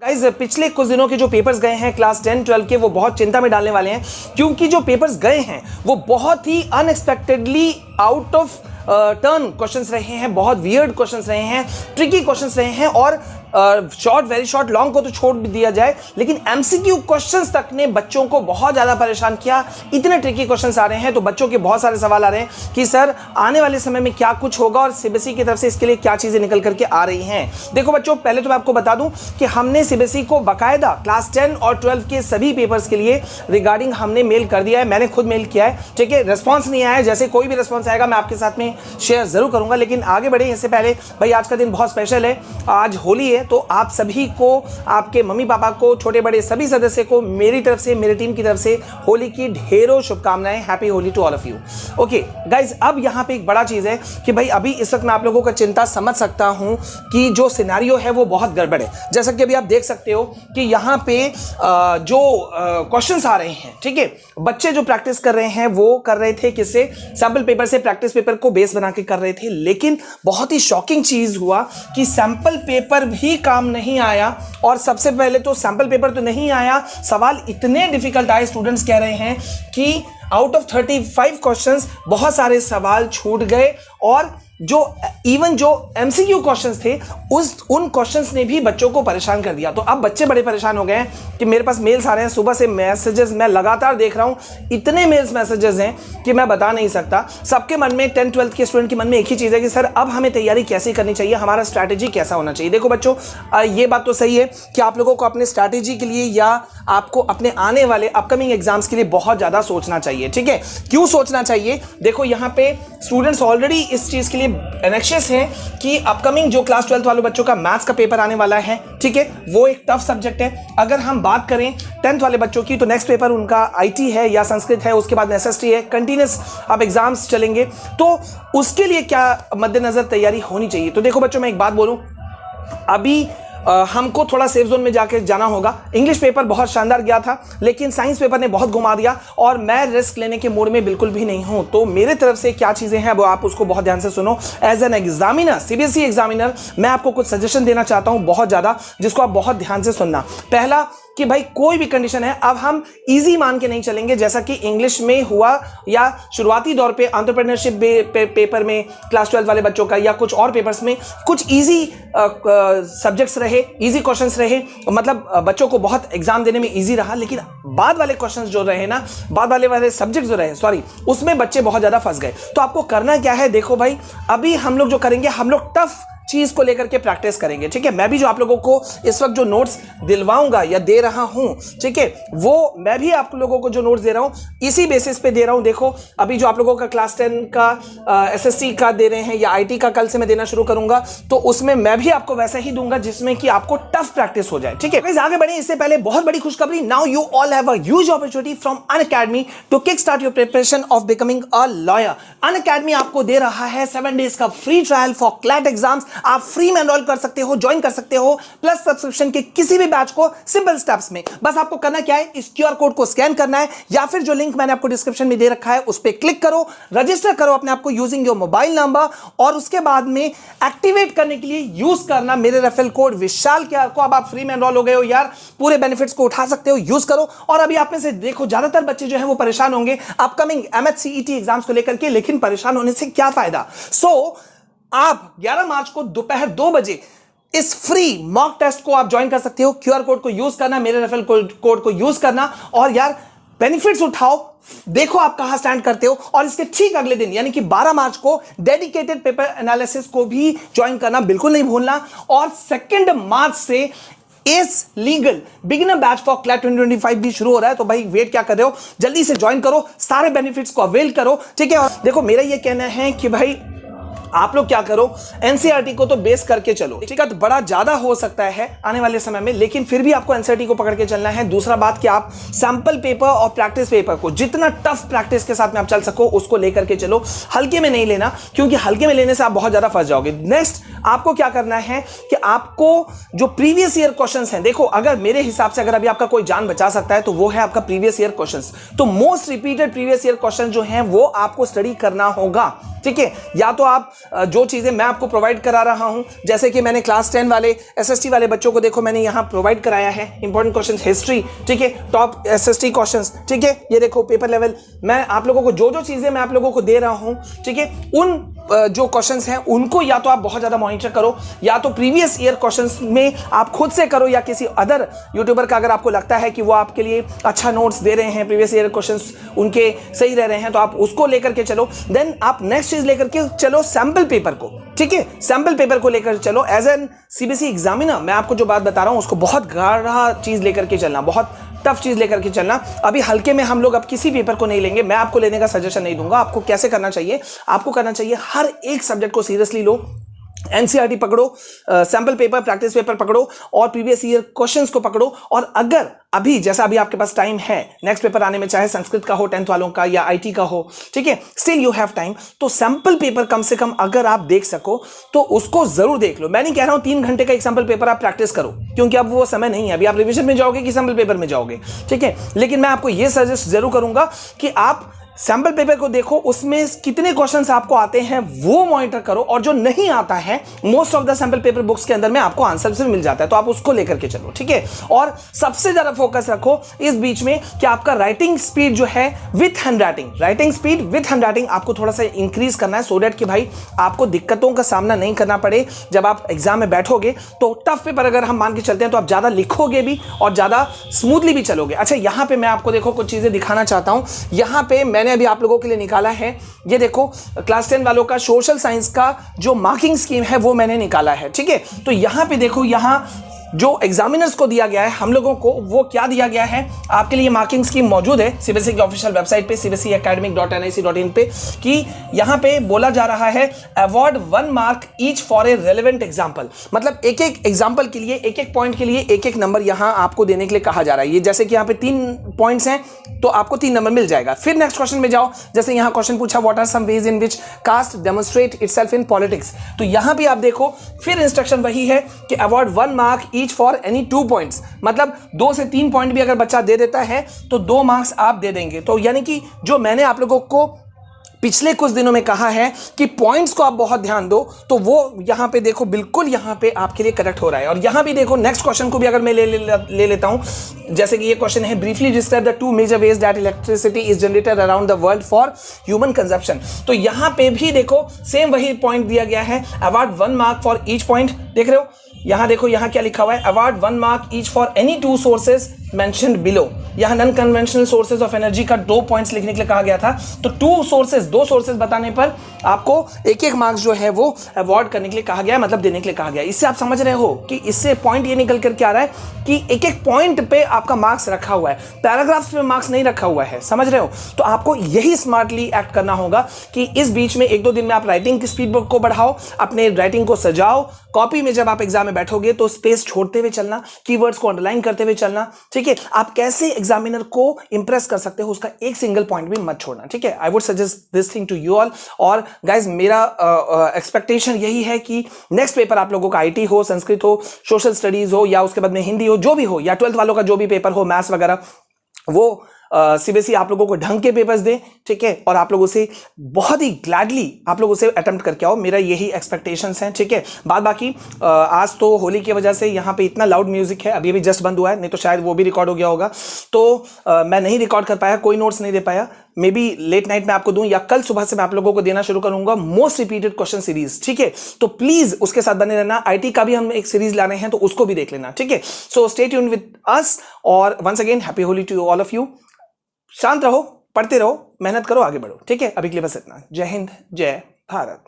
Guys पिछले कुछ दिनों के जो पेपर्स गए हैं क्लास 10 12 के, वो बहुत चिंता में डालने वाले हैं, क्योंकि जो पेपर्स गए हैं वो बहुत ही unexpectedly out of turn questions रहे हैं, बहुत वियर्ड क्वेश्चंस रहे हैं, ट्रिकी क्वेश्चंस रहे हैं। और शॉर्ट, वेरी शॉर्ट, लॉन्ग को तो छोड़ भी दिया जाए, लेकिन एमसीक्यू क्वेश्चंस तक ने बच्चों को बहुत ज़्यादा परेशान किया। इतने ट्रिकी क्वेश्चंस आ रहे हैं तो बच्चों के बहुत सारे सवाल आ रहे हैं कि सर आने वाले समय में क्या कुछ होगा और सीबीएसई की तरफ से इसके लिए क्या चीज़ें निकल करके आ रही हैं। देखो बच्चों, पहले तो मैं आपको बता दूं कि हमने सीबीएसई को बाकायदा क्लास 10 और 12 के सभी पेपर्स के लिए रिगार्डिंग हमने मेल कर दिया है। मैंने खुद मेल किया है, ठीक है। रिस्पॉन्स नहीं आया है, जैसे कोई भी रिस्पॉन्स आएगा मैं आपके साथ में शेयर जरूर करूंगा। लेकिन आगे बढ़े इससे पहले भाई, आज का दिन बहुत स्पेशल है, आज होली है, तो आप सभी को, आपके मम्मी पापा को, छोटे बड़े सभी सदस्य को मेरी तरफ से, मेरी टीम की तरफ से होली की ढेरों शुभकामनाएं। Happy Holi to all of you. Okay guys, अब यहां पे एक बड़ा चीज है कि भाई अभी इस वक्त मैं आप लोगों का चिंता समझ सकता हूं कि जो सिनेरियो है वो बहुत गड़बड़ है। जैसा कि अभी आप देख सकते हो कि यहां पे जो क्वेश्चंस आ रहे हैं, ठीक है, बच्चे जो प्रैक्टिस कर रहे हैं वो कर रहे थे किससे, सैंपल पेपर से, प्रैक्टिस पेपर को बेस बना के कर रहे थे। लेकिन बहुत ही शॉकिंग चीज हुआ कि सैंपल पेपर भी काम नहीं आया। और सबसे पहले तो सैंपल पेपर तो नहीं आया, सवाल इतने डिफिकल्ट आए, स्टूडेंट्स कह रहे हैं कि आउट ऑफ 35 क्वेश्चंस बहुत सारे सवाल छूट गए। और जो इवन जो एमसीक्यू क्वेश्चंस थे उन क्वेश्चंस ने भी बच्चों को परेशान कर दिया। तो अब बच्चे बड़े परेशान हो गए हैं कि मेरे पास मेल्स आ रहे हैं, सुबह से मैसेजेस मैं लगातार देख रहा हूं, इतने मेल्स मैसेजेस हैं कि मैं बता नहीं सकता। सबके मन में, 10 12 के स्टूडेंट के मन में एक ही चीज़ है कि सर अब हमें तैयारी कैसे करनी चाहिए, हमारा स्ट्रैटेजी कैसा होना चाहिए। देखो बच्चों, ये बात तो सही है कि आप लोगों को अपने स्ट्रैटेजी के लिए या आपको अपने आने वाले अपकमिंग एग्जाम्स के लिए बहुत ज़्यादा सोचना चाहिए, ठीक है। क्यों सोचना चाहिए? देखो यहाँ पे स्टूडेंट्स ऑलरेडी इस चीज़ के लिए एनेक्शियस हैं कि अपकमिंग जो क्लास 12 वाले बच्चों का मैथ्स का पेपर आने वाला है, ठीक है, वो एक टफ सब्जेक्ट है। अगर हम बात करें 10th वाले बच्चों की, तो नेक्स्ट पेपर उनका आईटी है या संस्कृत है, उसके बाद एसएसटी है, कंटिन्यूस अब एग्जाम्स चलेंगे, तो उसके लिए क्या मद्देनजर तैयारी होनी चाहिए। तो देखो बच्चों, मैं एक बात बोलूं, अभी हमको थोड़ा सेफ जोन में जाके जाना होगा। इंग्लिश पेपर बहुत शानदार गया था, लेकिन साइंस पेपर ने बहुत घुमा दिया और मैं रिस्क लेने के मूड में बिल्कुल भी नहीं हूं। तो मेरे तरफ से क्या चीजें हैं वो आप उसको बहुत ध्यान से सुनो। As an examiner, CBSE examiner, मैं आपको कुछ सजेशन देना चाहता हूं बहुत ज्यादा, जिसको आप बहुत ध्यान से सुनना। पहला कि भाई कोई भी कंडीशन है, अब हम इजी मान के नहीं चलेंगे, जैसा कि इंग्लिश में हुआ या शुरुआती दौर पे एंटरप्रेन्योरशिप पेपर में क्लास 12 वाले बच्चों का या कुछ और पेपर्स में कुछ इजी सब्जेक्ट्स रहे, इजी क्वेश्चंस रहे, मतलब बच्चों को बहुत एग्जाम देने में इजी रहा। लेकिन बाद वाले क्वेश्चंस जो रहे ना, बाद वाले सब्जेक्ट जो रहे, सॉरी, उसमें बच्चे बहुत ज्यादा फंस गए। तो आपको करना क्या है, देखो भाई, अभी हम लोग जो करेंगे, हम लोग टफ चीज को लेकर के प्रैक्टिस करेंगे, ठीक है। मैं भी जो आप लोगों को इस वक्त जो नोट्स दिलवाऊंगा या दे रहा हूं, ठीक है, वो मैं भी आप लोगों को जो नोट्स दे रहा हूं इसी बेसिस पे दे रहा हूं। देखो अभी जो आप लोगों का क्लास 10 का एसएसटी का दे रहे हैं या आईटी का कल से मैं देना शुरू करूंगा, तो उसमें मैं भी आपको वैसा ही दूंगा जिसमें कि आपको टफ प्रैक्टिस हो जाए, ठीक है। गाइस आगे बढ़े इससे पहले बहुत बड़ी खुशखबरी, now you all have a huge opportunity from Unacademy to kick start your preparation of becoming a lawyer. Unacademy आपको दे रहा है 7 डेज का free trial for CLAT exams. आप फ्री में एनरोल कर सकते हो, ज्वाइन कर सकते हो, प्लस सब्सक्रिप्शन के किसी भी बैच को सिंपल स्टेप्स में। बस आपको करना क्या है, इस क्यूआर कोड को स्कैन करना है या फिर जो लिंक मैंने आपको डिस्क्रिप्शन में दे रखा है उस पर क्लिक करो, रजिस्टर करो अपने आप को यूजिंग योर मोबाइल नंबर, और उसके बाद में एक्टिवेट करने के लिए यूज करना मेरे रेफरल कोड विशाल के को। अब आप फ्री में एनरोल हो गए हो यार, पूरे बेनिफिट्स को उठा सकते हो, यूज करो। और अभी आप में से देखो ज्यादातर बच्चे जो है वो परेशान होंगे अपकमिंग एमएचसीईटी एग्जाम्स को लेकर के, लेकिन परेशान होने से क्या फायदा। आप 11 मार्च को दोपहर 2 बजे इस फ्री मॉक टेस्ट को आप ज्वाइन कर सकते हो। क्यूआर कोड को यूज करना, मेरे रेफरल कोड को यूज करना, और यार बेनिफिट्स उठाओ, देखो आप कहां स्टैंड करते हो। और इसके ठीक अगले दिन यानी कि 12 मार्च को डेडिकेटेड पेपर एनालिसिस को भी ज्वाइन करना बिल्कुल नहीं भूलना। और 2 मार्च से S legal beginner batch for CLAT 2025 भी शुरू हो रहा है। तो भाई वेट क्या कर रहे हो, जल्दी से ज्वाइन करो, सारे बेनिफिट्स को अवेल करो, ठीक है। और देखो मेरा ये कहना है कि भाई आप लोग क्या करो, एनसीईआरटी को तो बेस करके चलो, ठीक है। तो बड़ा ज्यादा हो सकता है आने वाले समय में, लेकिन फिर भी आपको एनसीईआरटी को पकड़ के चलना है। दूसरा बात कि आप सैंपल पेपर और प्रैक्टिस पेपर को जितना टफ प्रैक्टिस के साथ में आप चल सको उसको लेकर के चलो, हल्के में नहीं लेना, क्योंकि हल्के में लेने से आप बहुत ज्यादा फंस जाओगे। नेक्स्ट आपको क्या करना है कि आपको जो प्रीवियस ईयर क्वेश्चंस हैं, देखो अगर मेरे हिसाब से अगर अभी आपका कोई जान बचा सकता है तो वो है आपका प्रीवियस ईयर क्वेश्चंस। तो most repeated previous year question जो हैं वो आपको स्टडी करना होगा, ठीक है। या तो आप जो चीज़ें मैं आपको प्रोवाइड करा रहा हूं, जैसे कि मैंने क्लास 10 वाले एसएसटी वाले बच्चों को देखो मैंने यहां प्रोवाइड कराया है इंपॉर्टेंट क्वेश्चंस हिस्ट्री, ठीक है, टॉप एसएसटी क्वेश्चंस, ठीक है, ये देखो पेपर लेवल मैं आप लोगों को जो चीज़ें मैं आप लोगों को दे रहा हूं, ठीक है, उन जो क्वेश्चंस हैं उनको या तो आप बहुत ज़्यादा मॉनिटर करो, या तो प्रीवियस ईयर क्वेश्चंस में आप खुद से करो, या किसी अदर यूट्यूबर का अगर आपको लगता है कि वो आपके लिए अच्छा नोट्स दे रहे हैं, प्रीवियस ईयर क्वेश्चंस उनके सही रह रहे हैं, तो आप उसको लेकर के चलो। देन आप नेक्स्ट चीज लेकर के चलो सैंपल पेपर को, ठीक है, सैंपल पेपर को लेकर चलो। एज एन सीबीएसई एग्जामिनर मैं आपको जो बात बता रहा हूं उसको बहुत गाढ़ा चीज लेकर के चलना, बहुत टफ चीज लेकर के चलना। अभी हल्के में हम लोग अब किसी पेपर को नहीं लेंगे, मैं आपको लेने का सजेशन नहीं दूंगा। आपको कैसे करना चाहिए, आपको करना चाहिए हर एक सब्जेक्ट को सीरियसली लो, एनसीईआरटी पकड़ो, सैंपल पेपर प्रैक्टिस पेपर पकड़ो और प्रीवियस ईयर क्वेश्चंस को पकड़ो। और अगर अभी जैसा अभी आपके पास टाइम है नेक्स्ट पेपर आने में, चाहे संस्कृत का हो 10th वालों का या आईटी का हो, ठीक है, स्टिल यू हैव टाइम, तो सैंपल पेपर कम से कम अगर आप देख सको तो उसको जरूर देख लो। मैं नहीं कह रहा हूं 3 घंटे का एक सैंपल पेपर आप प्रैक्टिस करो, क्योंकि अब वो समय नहीं है, अभी आप रिविजन में जाओगे कि सैंपल पेपर में जाओगे, ठीक है, लेकिन मैं आपको यह सजेस्ट जरूर करूंगा कि आप सैंपल पेपर को देखो, उसमें कितने क्वेश्चंस आपको आते हैं वो मॉनिटर करो, और जो नहीं आता है most of the sample paper books के अंदर में आपको आंसर से मिल जाता है, तो आप उसको लेकर के चलो, ठीक है। और सबसे ज्यादा फोकस रखो इस बीच में कि आपका राइटिंग स्पीड जो है with handwriting, writing speed with handwriting आपको थोड़ा सा इंक्रीज करना है, सो दैट कि भाई आपको दिक्कतों का सामना नहीं करना पड़े जब आप एग्जाम में बैठोगे। तो टफ पेपर अगर हम मान के चलते हैं तो आप ज्यादा लिखोगे भी और ज्यादा स्मूथली भी चलोगे। अच्छा, यहां पे मैं आपको देखो कुछ चीजें दिखाना चाहता हूं। यहां पे मैंने अभी आप लोगों के लिए निकाला है, ये देखो क्लास 10 वालों का सोशल साइंस का जो मार्किंग स्कीम है वो मैंने निकाला है, ठीक है। तो यहां पे देखो, यहां जो एग्जामिनर्स को दिया गया है हम लोगों को, वो क्या दिया गया है आपके लिए, मार्किंग स्कीम मौजूद है सीबीएसई की ऑफिशियल वेबसाइट पे cbseacademic.nic.in पे, कि यहां पे बोला जा रहा है award 1 mark each for a relevant example, मतलब एक एक एग्जाम्पल के लिए, एक एक पॉइंट के लिए एक एक नंबर यहां आपको देने के लिए कहा जा रहा है। ये जैसे कि यहां पे 3 पॉइंट्स हैं तो आपको 3 नंबर मिल जाएगा। फिर नेक्स्ट क्वेश्चन में जाओ, जैसे यहां क्वेश्चन पूछा what are some ways in which caste demonstrate itself in politics, तो यहां भी आप देखो फिर इंस्ट्रक्शन वही है कि award 1 mark each for any 2 points, मतलब 2 से 3 पॉइंट भी अगर बच्चा दे देता है तो 2 मार्क्स आप दे देंगे। तो यानी कि जो मैंने आप लोगों को पिछले कुछ दिनों में कहा है कि पॉइंट्स को आप बहुत ध्यान दो, तो वो यहां पे देखो बिल्कुल यहां पे आपके लिए करेक्ट हो रहा है। और यहां भी देखो नेक्स्ट क्वेश्चन को भी अगर मैं ले लेता हूं, जैसे कि ये क्वेश्चन है briefly describe the 2 major ways that electricity is generated around the world for human consumption, तो यहां पे भी देखो सेम वही पॉइंट दिया गया है, award 1 mark for each point. देख रहे हो यहां देखो, यहां क्या लिखा हुआ है, award 1 mark each for any 2 sources mentioned below. यहां non conventional sources of energy का 2 पॉइंट्स लिखने के लिए कहा गया था, तो 2 सोर्सेज बताने पर आपको एक एक मार्क्स जो है वो अवॉर्ड करने के लिए कहा गया है, मतलब देने के लिए कहा गया है। इससे आप समझ रहे हो कि इससे पॉइंट ये निकल कर क्या आ रहा है कि एक एक पॉइंट पे आपका मार्क्स रखा हुआ है, पैराग्राफ्स पे मार्क्स नहीं रखा हुआ है, समझ रहे हो। तो आपको यही स्मार्टली एक्ट करना होगा कि इस बीच में 1-2 दिन में आप राइटिंग की स्पीड को बढ़ाओ, अपने राइटिंग को सजाओ, कॉपी में जब आप एग्जाम में बैठोगे तो स्पेस छोड़ते हुए चलना, कीवर्ड्स को अंडरलाइन करते हुए चलना, ठीक है। आप कैसे एग्जामिनर को इंप्रेस कर सकते हो उसका एक सिंगल पॉइंट भी मत छोड़ना, ठीक है। I would suggest this thing to you all. और गाइज मेरा एक्सपेक्टेशन यही है कि नेक्स्ट पेपर आप लोगों का आईटी हो, संस्कृत हो, सोशल स्टडीज हो, या उसके बाद में हिंदी हो, जो भी हो, या 12th वालों का जो भी पेपर हो, मैथ्स वगैरह, वो सीबीएसई आप लोगों को ढंग के पेपर्स दे, ठीक है, और आप लोगों से बहुत ही ग्लैडली आप लोगों से अटेम्प्ट करके आओ, मेरा यही एक्सपेक्टेशंस हैं, ठीक है। बाद बाकी आज तो होली की वजह से यहाँ पे इतना लाउड म्यूजिक है, अभी जस्ट बंद हुआ है, नहीं तो शायद वो भी रिकॉर्ड हो गया होगा, तो मैं नहीं रिकॉर्ड कर पाया, कोई नोट्स नहीं दे पाया, मे बी लेट नाइट में आपको दूं या कल सुबह से मैं आप लोगों को देना शुरू करूंगा मोस्ट रिपीटेड क्वेश्चन सीरीज, ठीक है। तो प्लीज उसके साथ बने रहना, आईटी का भी हम एक सीरीज लाने हैं तो उसको भी देख लेना, ठीक है। So stay tuned with us, और once again happy Holi to all of you. शांत रहो, पढ़ते रहो, मेहनत करो, आगे बढ़ो, ठीक है। अभी के लिए बस इतना। जय हिंद, जय भारत।